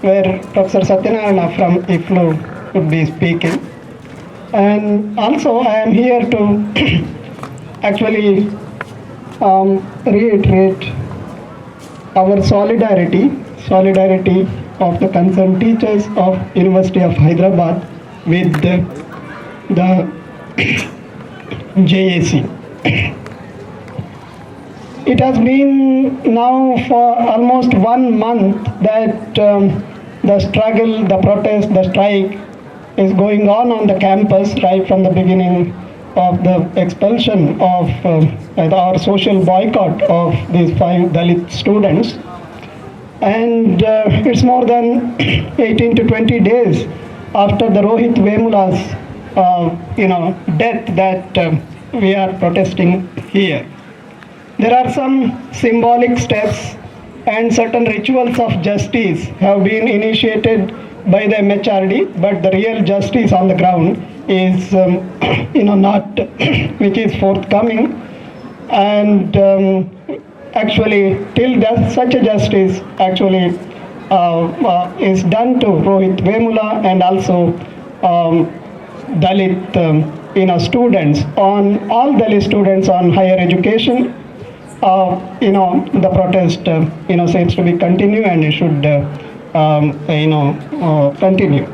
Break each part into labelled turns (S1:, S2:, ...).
S1: where Professor Satyanarayana from IFLU would be speaking. And also I am here to actually reiterate our solidarity of the concerned teachers of University of Hyderabad with the JAC. It has been now for almost 1 month that the struggle, the protest, the strike is going on the campus right from the beginning of the expulsion of our social boycott of these 5 Dalit students. And it's more than 18 to 20 days after the Rohit Vemula's death that we are protesting here. There are some symbolic steps and certain rituals of justice have been initiated by the MHRD, but the real justice on the ground is not which is forthcoming. And actually till such a justice actually is done to Rohit Vemula and also Dalit students, on all Dalit students on higher education, the protest seems to be continue, and it should continue.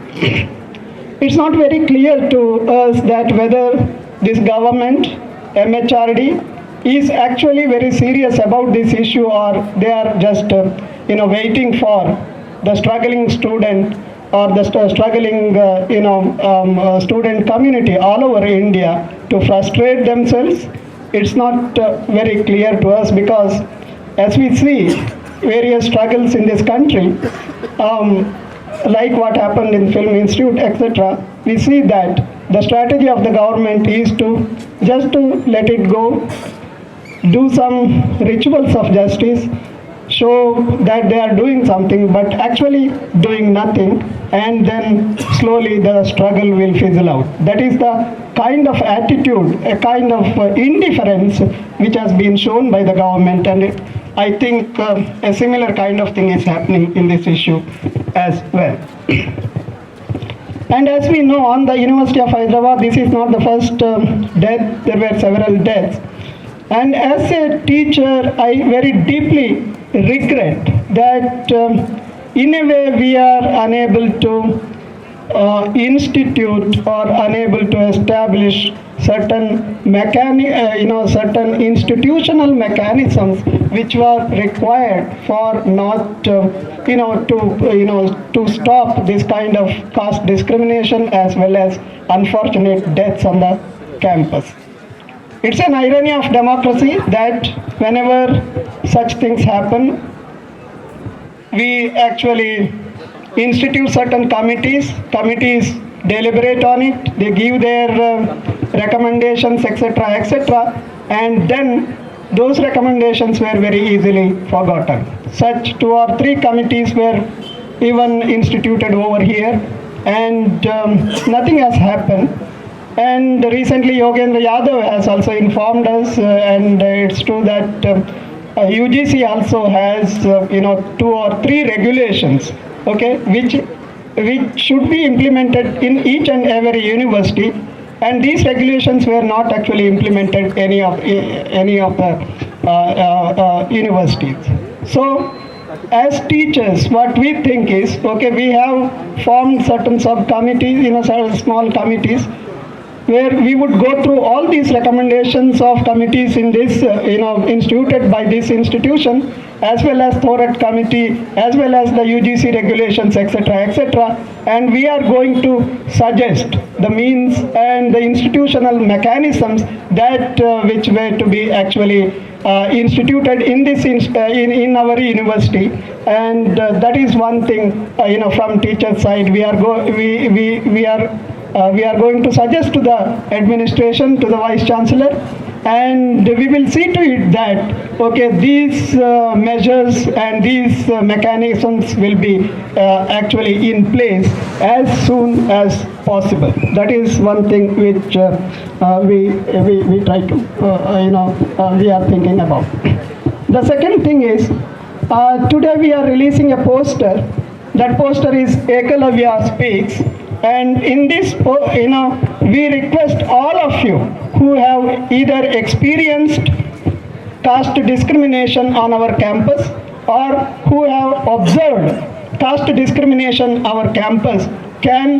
S1: It's not very clear to us that whether this government, MHRD, is actually very serious about this issue, or they are just waiting for the struggling student or the struggling student community all over India to frustrate themselves. It's not very clear to us, because as we see various struggles in this country, like what happened in Film Institute, etc., we see that the strategy of the government is to just to let it go, do some rituals of justice, show that they are doing something, but actually doing nothing, and then slowly the struggle will fizzle out. That is the kind of attitude, a kind of indifference which has been shown by the government, and I think a similar kind of thing is happening in this issue as well. And as we know, on the University of Hyderabad, this is not the first death, there were several deaths. And as a teacher, I very deeply regret that in a way we are unable to institute or unable to establish certain certain institutional mechanisms which were required for not to stop this kind of caste discrimination as well as unfortunate deaths on the campus. It's an irony of democracy that whenever such things happen, we actually institute certain committees deliberate on it, they give their recommendations, etc., and then those recommendations were very easily forgotten. Such 2 or 3 committees were even instituted over here, and nothing has happened. And recently Yogendra Yadav has also informed us, and it's true that UGC also has 2 or 3 regulations, okay, which should be implemented in each and every university, and these regulations were not actually implemented any of the universities. So as teachers, what we think is, okay, we have formed certain subcommittees, certain small committees, where we would go through all these recommendations of committees in this, instituted by this institution, as well as Thorat committee, as well as the UGC regulations, etc., and we are going to suggest the means and the institutional mechanisms that which were to be actually instituted in this in our university, and that is one thing. From teacher side, we are going to suggest to the administration, to the Vice Chancellor, and we will see to it that, okay, these measures and these mechanisms will be actually in place as soon as possible. That is one thing which we try to, we are thinking about. The second thing is, today we are releasing a poster That poster is Ekalavya Speaks. And in this, we request all of you who have either experienced caste discrimination on our campus or who have observed caste discrimination on our campus can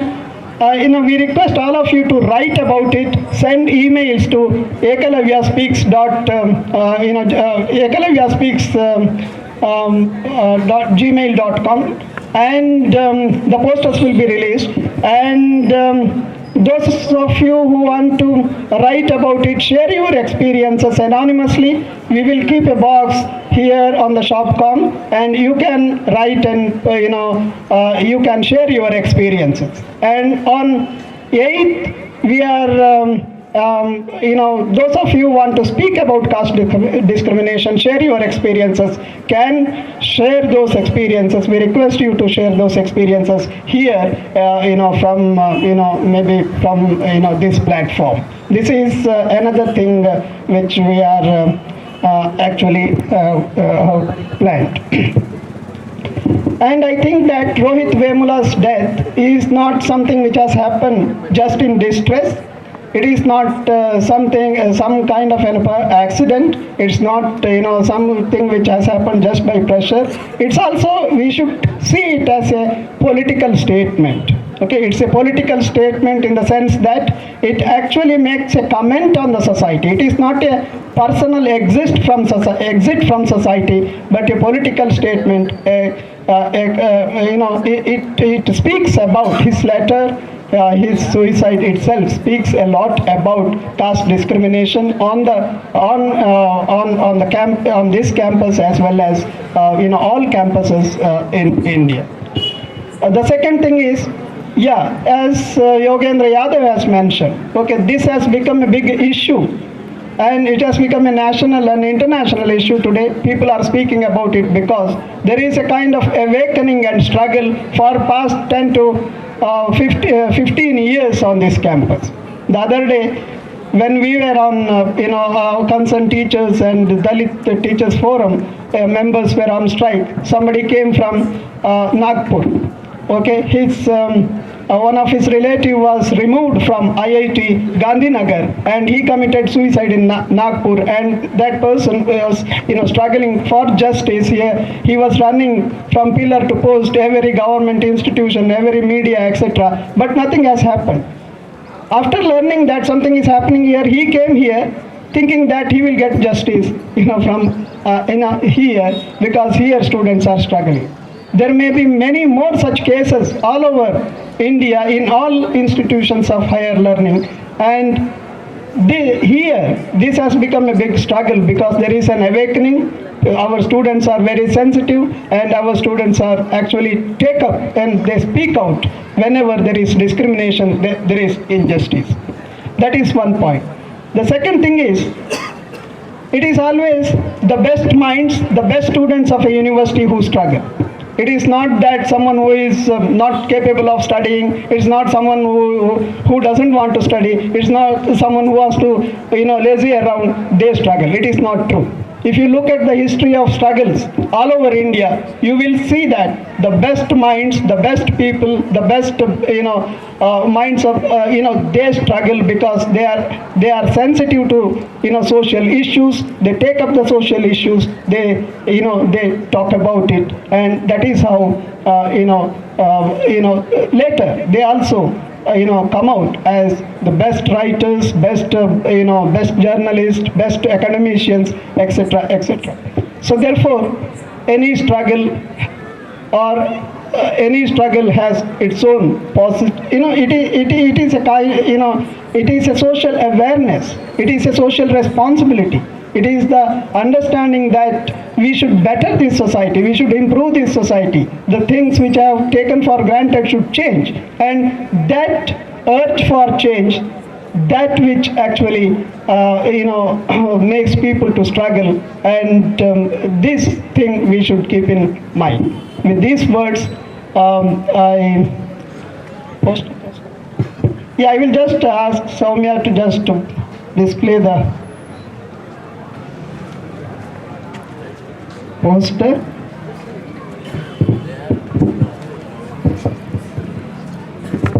S1: we request all of you to write about it, send emails to ekalavya.gmail.com, and the posters will be released. And those of you who want to write about it, share your experiences anonymously. We will keep a box here on the shopcom, and you can write and you can share your experiences. And on 8th, we are those of you who want to speak about caste discrimination, share your experiences, can share those experiences. We request you to share those experiences here, from maybe from this platform. This is another thing which we are actually planned. And I think that Rohit Vemula's death is not something which has happened just in distress. It is not some kind of an accident. It's not something which has happened just by pressure. It's also, we should see it as a political statement. Okay, it's a political statement in the sense that it actually makes a comment on the society. It is not a personal exit from society, but a political statement. It speaks about his letter. His suicide itself speaks a lot about caste discrimination on this campus as well as all campuses in India. The second thing is, as Yogendra Yadav has mentioned, okay, this has become a big issue. And it has become a national and international issue today. People are speaking about it because there is a kind of awakening and struggle for past 10 to 15 years on this campus. The other day, when we were on, our concerned teachers and Dalit Teachers Forum, members were on strike. Somebody came from Nagpur. Okay, one of his relative was removed from IIT Gandhinagar, and he committed suicide in Nagpur. And that person was, struggling for justice. He was running from pillar to post, every government institution, every media, etc. But nothing has happened. After learning that something is happening here, he came here thinking that he will get justice, from here, because here students are struggling. There may be many more such cases all over India in all institutions of higher learning. And this has become a big struggle because there is an awakening. Our students are very sensitive, and our students are actually take up and they speak out whenever there is discrimination, there is injustice. That is one point. The second thing is, it is always the best minds, the best students of a university who struggle. It is not that someone who is not capable of studying. It's not someone who doesn't want to study. It's not someone who wants to lazy around. They struggle. It is not true. If you look at the history of struggles all over India, you will see that the best minds, the best people, the best minds of they struggle because they are sensitive to social issues. They take up the social issues. They talk about it, and that is how later they also come out as the best writers, best journalists, best academicians, etc., etc. So therefore, any struggle has its own positive. It is a kind. It is a social awareness. It is a social responsibility. It is the understanding that we should better this society, we should improve this society. The things which I have taken for granted should change. And that urge for change, that which actually, makes people to struggle. And this thing we should keep in mind. With these words, I will just ask Soumya to just display the poster.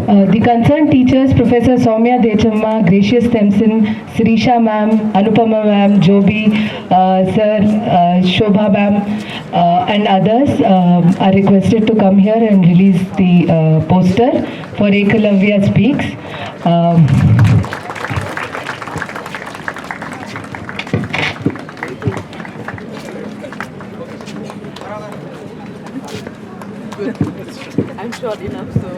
S2: The concerned teachers, Professor Soumya Dechamma, Gracious Thompson, Sirisha ma'am, Anupama ma'am, Joby, sir, Shobha ma'am, and others are requested to come here and release the poster for Ekalavya Speaks.
S3: I'm short enough, so.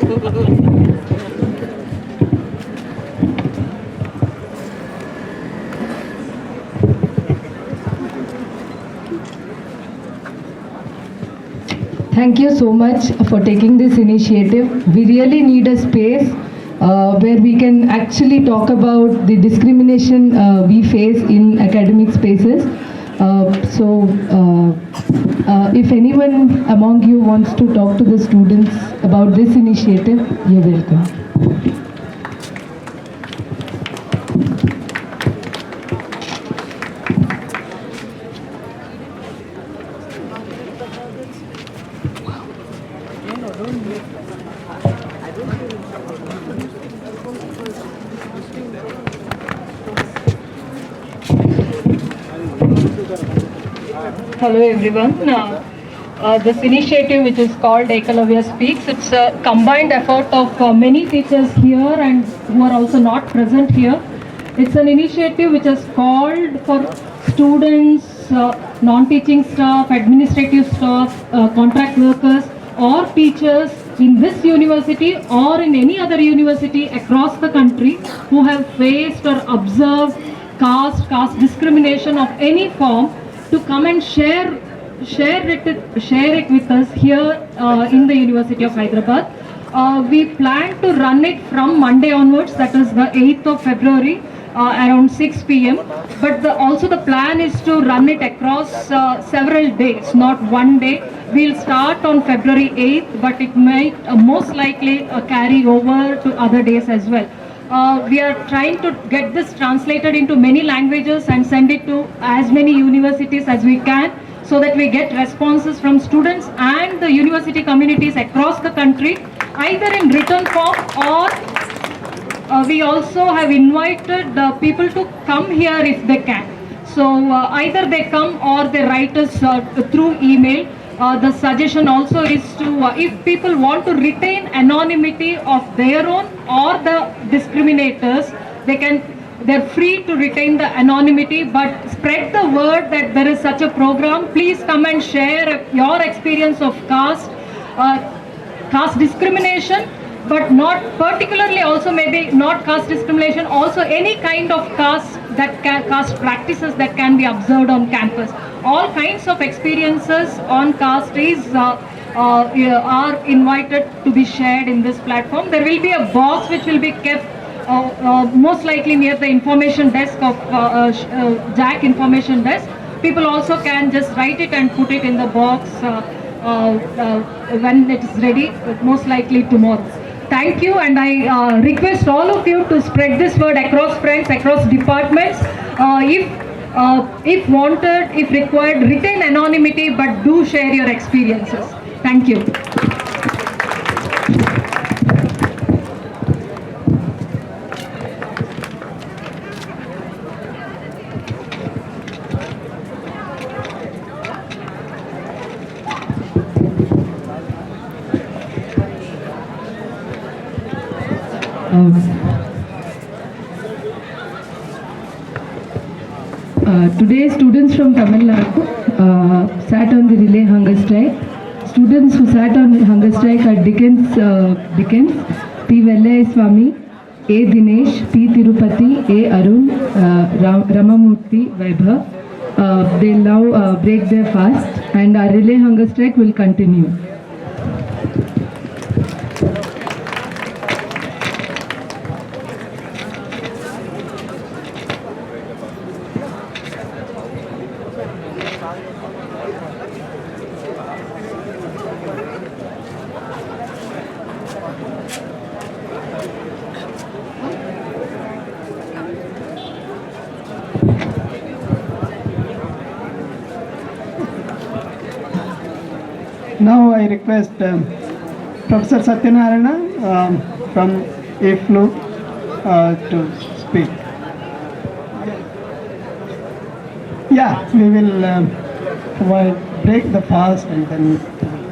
S2: Thank you so much for taking this initiative. We really need a space where we can actually talk about the discrimination we face in academic spaces. If anyone among you wants to talk to the students about this initiative, you're welcome.
S4: Hello everyone. This initiative, which is called Ekalavya Speaks, it's a combined effort of many teachers here and who are also not present here. It's an initiative which is called for students, non-teaching staff, administrative staff, contract workers or teachers in this university or in any other university across the country who have faced or observed caste discrimination of any form, to come and share it with us here in the University of Hyderabad. We plan to run it from Monday onwards, that is the 8th of February, around 6 p.m. But also the plan is to run it across several days, not one day. We'll start on February 8th, but it might most likely carry over to other days as well. We are trying to get this translated into many languages and send it to as many universities as we can, so that we get responses from students and the university communities across the country, either in written form or we also have invited people to come here if they can. So either they come or they write us through email. The suggestion also is to, if people want to retain anonymity of their own or the discriminators, they're free to retain the anonymity, but spread the word that there is such a program. Please come and share your experience of caste discrimination, but not particularly also maybe not caste discrimination, also any kind of caste practices that can be observed on campus. All kinds of experiences on caste are invited to be shared in this platform. There will be a box which will be kept most likely near the information desk of JAC information desk. People also can just write it and put it in the box when it is ready, most likely tomorrow. Thank you, and I request all of you to spread this word across friends, across departments. If wanted, if required, retain anonymity, but do share your experiences. Thank you.
S2: Today, students from Tamil Nadu sat on the relay hunger strike. Students who sat on hunger strike are Dickens, P. Vellai Swami, A. Dinesh, P. Tirupati, A. Arun, Ramamurthy, Vaibhav. They now break their fast, and our relay hunger strike will continue.
S1: Now I request Professor Satyanarayana from IFLU to speak. Yeah, we will break the fast and then